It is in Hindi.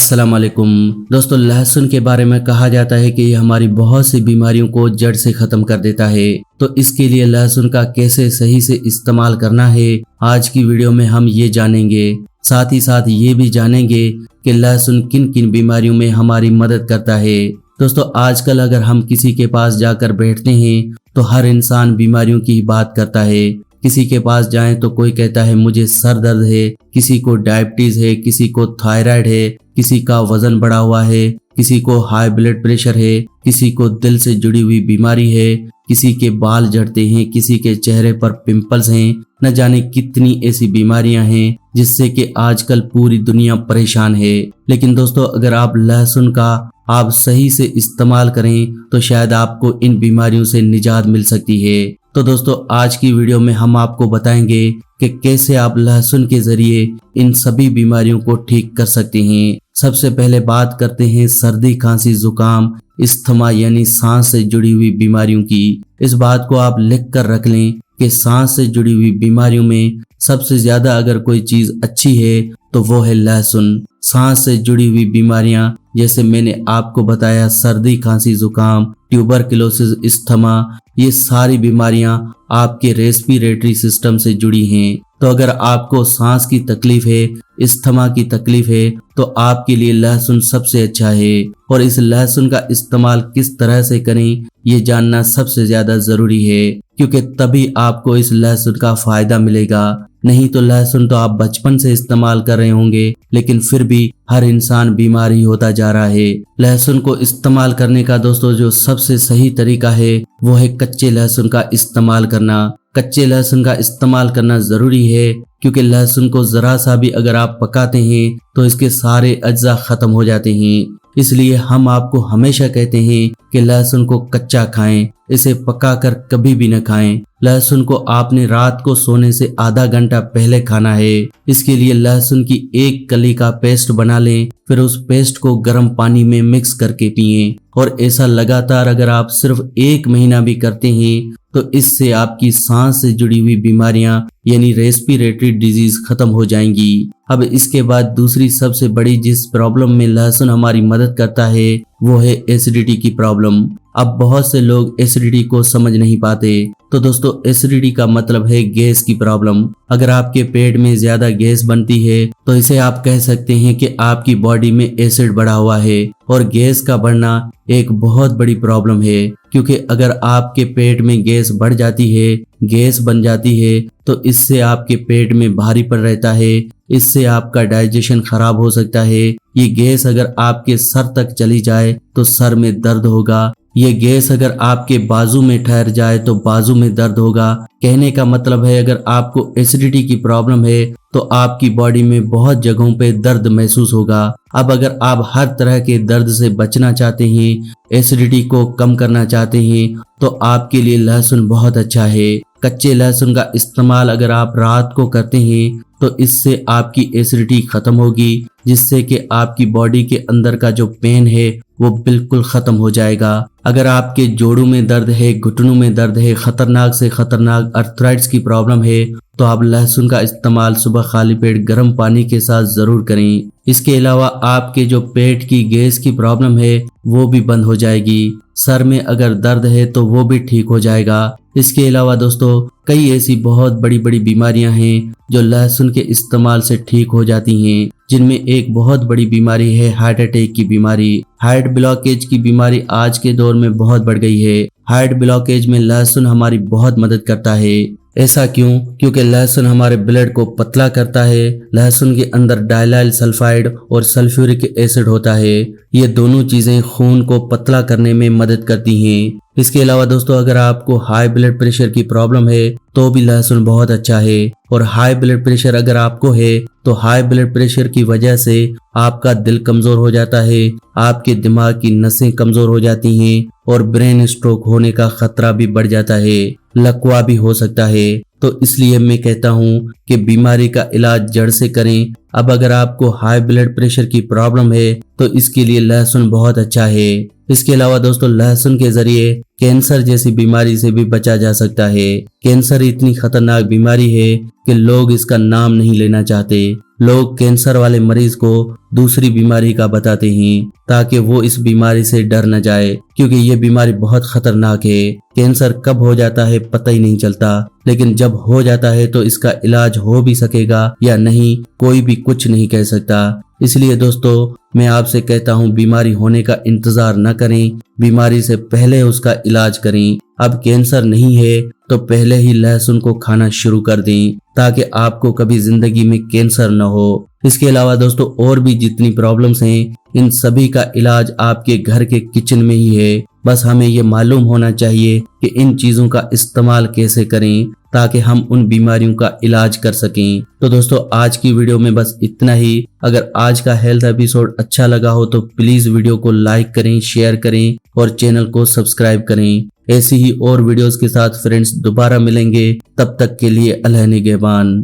अस्सलाम वालेकुम दोस्तों, लहसुन के बारे में कहा जाता है कि ये हमारी बहुत सी बीमारियों को जड़ से खत्म कर देता है। तो इसके लिए लहसुन का कैसे सही से इस्तेमाल करना है, आज की वीडियो में हम ये जानेंगे। साथ ही साथ ये भी जानेंगे कि लहसुन किन किन बीमारियों में हमारी मदद करता है। दोस्तों, आजकल अगर हम किसी के पास जाकर बैठते हैं तो हर इंसान बीमारियों की ही बात करता है। किसी के पास जाएं तो कोई कहता है मुझे सर दर्द है, किसी को डायबिटीज है, किसी को थायराइड है, किसी का वजन बढ़ा हुआ है, किसी को हाई ब्लड प्रेशर है, किसी को दिल से जुड़ी हुई बीमारी है, किसी के बाल झड़ते हैं, किसी के चेहरे पर पिंपल्स हैं। न जाने कितनी ऐसी बीमारियां हैं जिससे कि आजकल पूरी दुनिया परेशान है। लेकिन दोस्तों, अगर आप लहसुन का आप सही से इस्तेमाल करें तो शायद आपको इन बीमारियों से निजात मिल सकती है। तो दोस्तों, आज की वीडियो में हम आपको बताएंगे कि कैसे आप लहसुन के जरिए इन सभी बीमारियों को ठीक कर सकते हैं। सबसे पहले बात करते हैं सर्दी, खांसी, जुकाम, अस्थमा यानी सांस से जुड़ी हुई बीमारियों की। इस बात को आप लिख कर रख लें कि सांस से जुड़ी हुई बीमारियों में सबसे ज्यादा अगर कोई चीज अच्छी है तो वो है लहसुन। सांस से जुड़ी हुई बीमारियां जैसे मैंने आपको बताया, सर्दी, खांसी, जुकाम, ट्यूबरकुलोसिस, अस्थमा, ये सारी बीमारियां आपके रेस्पिरेटरी सिस्टम से जुड़ी हैं। तो अगर आपको सांस की तकलीफ है, अस्थमा की तकलीफ है, तो आपके लिए लहसुन सबसे अच्छा है। और इस लहसुन का इस्तेमाल किस तरह से करें ये जानना सबसे ज्यादा जरूरी है, क्योंकि तभी आपको इस लहसुन का फायदा मिलेगा। नहीं तो लहसुन तो आप बचपन से इस्तेमाल कर रहे होंगे, लेकिन फिर भी हर इंसान बीमार ही होता जा रहा है। लहसुन को इस्तेमाल करने का दोस्तों जो सबसे सही तरीका है वो है कच्चे लहसुन का इस्तेमाल करना। कच्चे लहसुन का इस्तेमाल करना जरूरी है, क्योंकि लहसुन को जरा सा भी अगर आप पकाते हैं तो इसके सारे अज्जा खत्म हो जाते हैं। इसलिए हम आपको हमेशा कहते हैं कि लहसुन को कच्चा खाएं, इसे पकाकर कभी भी न खाएं। लहसुन को आपने रात को सोने से आधा घंटा पहले खाना है। इसके लिए लहसुन की एक कली का पेस्ट बना लें, फिर उस पेस्ट को गर्म पानी में मिक्स करके पिएं। और ऐसा लगातार अगर आप सिर्फ 1 महीना भी करते हैं तो इससे आपकी सांस से जुड़ी हुई बीमारियां यानी रेस्पिरेटरी डिजीज खत्म हो जाएंगी। अब इसके बाद दूसरी सबसे बड़ी जिस प्रॉब्लम में लहसुन हमारी मदद करता है वो है एसिडिटी की प्रॉब्लम। अब बहुत से लोग एसिडिटी को समझ नहीं पाते। तो दोस्तों, एसिडिटी का मतलब है गैस की प्रॉब्लम। अगर आपके पेट में ज्यादा गैस बनती है तो इसे आप कह सकते हैं कि आपकी बॉडी में एसिड बढ़ा हुआ है। और गैस का बढ़ना एक बहुत बड़ी प्रॉब्लम है, क्योंकि अगर आपके पेट में गैस बढ़ जाती है, गैस बन जाती है, तो इससे आपके पेट में भारीपन रहता है, इससे आपका डाइजेशन खराब हो सकता है। ये गैस अगर आपके सर तक चली जाए तो सर में दर्द होगा। ये गैस अगर आपके बाजू में ठहर जाए तो बाजू में दर्द होगा। कहने का मतलब है, अगर आपको एसिडिटी की प्रॉब्लम है तो आपकी बॉडी में बहुत जगहों पे दर्द महसूस होगा। अब अगर आप हर तरह के दर्द से बचना चाहते हैं, एसिडिटी को कम करना चाहते हैं, तो आपके लिए लहसुन बहुत अच्छा है। कच्चे लहसुन का इस्तेमाल अगर आप रात को करते हैं तो इससे आपकी एसिडिटी खत्म होगी, जिससे कि आपकी बॉडी के अंदर का जो पेन है वो बिल्कुल खत्म हो जाएगा। अगर आपके जोड़ों में दर्द है, घुटनों में दर्द है, खतरनाक से खतरनाक अर्थराइट्स की प्रॉब्लम है, तो आप लहसुन का इस्तेमाल सुबह खाली पेट गर्म पानी के साथ जरूर करें। इसके अलावा आपके जो पेट की गैस की प्रॉब्लम है वो भी बंद हो जाएगी। सर में अगर दर्द है तो वो भी ठीक हो जाएगा। इसके अलावा दोस्तों, कई ऐसी बहुत बड़ी बड़ी बीमारियां हैं जो लहसुन के इस्तेमाल से ठीक हो जाती हैं, जिनमें एक बहुत बड़ी बीमारी है हार्ट अटैक की बीमारी। हार्ट ब्लॉकेज की बीमारी आज के दौर में बहुत बढ़ गई है। हार्ट ब्लॉकेज में लहसुन हमारी बहुत मदद करता है। ऐसा क्यों? क्योंकि लहसुन हमारे ब्लड को पतला करता है। लहसुन के अंदर डाइलाइल सल्फाइड और सल्फ्यूरिक एसिड होता है। ये दोनों चीजें खून को पतला करने में मदद करती हैं। इसके अलावा दोस्तों, अगर आपको हाई ब्लड प्रेशर की प्रॉब्लम है तो भी लहसुन बहुत अच्छा है। और हाई ब्लड प्रेशर अगर आपको है तो हाई ब्लड प्रेशर की वजह से आपका दिल कमजोर हो जाता है, आपके दिमाग की नसें कमजोर हो जाती हैं और ब्रेन स्ट्रोक होने का खतरा भी बढ़ जाता है, लकवा भी हो सकता है। तो इसलिए मैं कहता हूँ कि बीमारी का इलाज जड़ से करें। अब अगर आपको हाई ब्लड प्रेशर की प्रॉब्लम है तो इसके लिए लहसुन बहुत अच्छा है। इसके अलावा दोस्तों, लहसुन के जरिए कैंसर जैसी बीमारी से भी बचा जा सकता है। कैंसर इतनी खतरनाक बीमारी है कि लोग इसका नाम नहीं लेना चाहते। लोग कैंसर वाले मरीज को दूसरी बीमारी का बताते हैं ताकि वो इस बीमारी से डर न जाए, क्योंकि ये बीमारी बहुत खतरनाक है। कैंसर कब हो जाता है पता ही नहीं चलता, लेकिन जब हो जाता है तो इसका इलाज हो भी सकेगा या नहीं कोई भी कुछ नहीं कह सकता। इसलिए दोस्तों मैं आपसे कहता हूँ बीमारी होने का इंतजार न करें, बीमारी से पहले उसका इलाज करें। अब कैंसर नहीं है तो पहले ही लहसुन को खाना शुरू कर दें ताकि आपको कभी जिंदगी में कैंसर न हो। इसके अलावा दोस्तों और भी जितनी प्रॉब्लम्स हैं इन सभी का इलाज आपके घर के किचन में ही है। बस हमें ये मालूम होना चाहिए कि इन चीजों का इस्तेमाल कैसे करें ताकि हम उन बीमारियों का इलाज कर सकें। तो दोस्तों आज की वीडियो में बस इतना ही। अगर आज का हेल्थ एपिसोड अच्छा लगा हो तो प्लीज वीडियो को लाइक करें, शेयर करें और चैनल को सब्सक्राइब करें। ऐसी ही और वीडियोस के साथ फ्रेंड्स दोबारा मिलेंगे, तब तक के लिए अल्लाह निगहबान।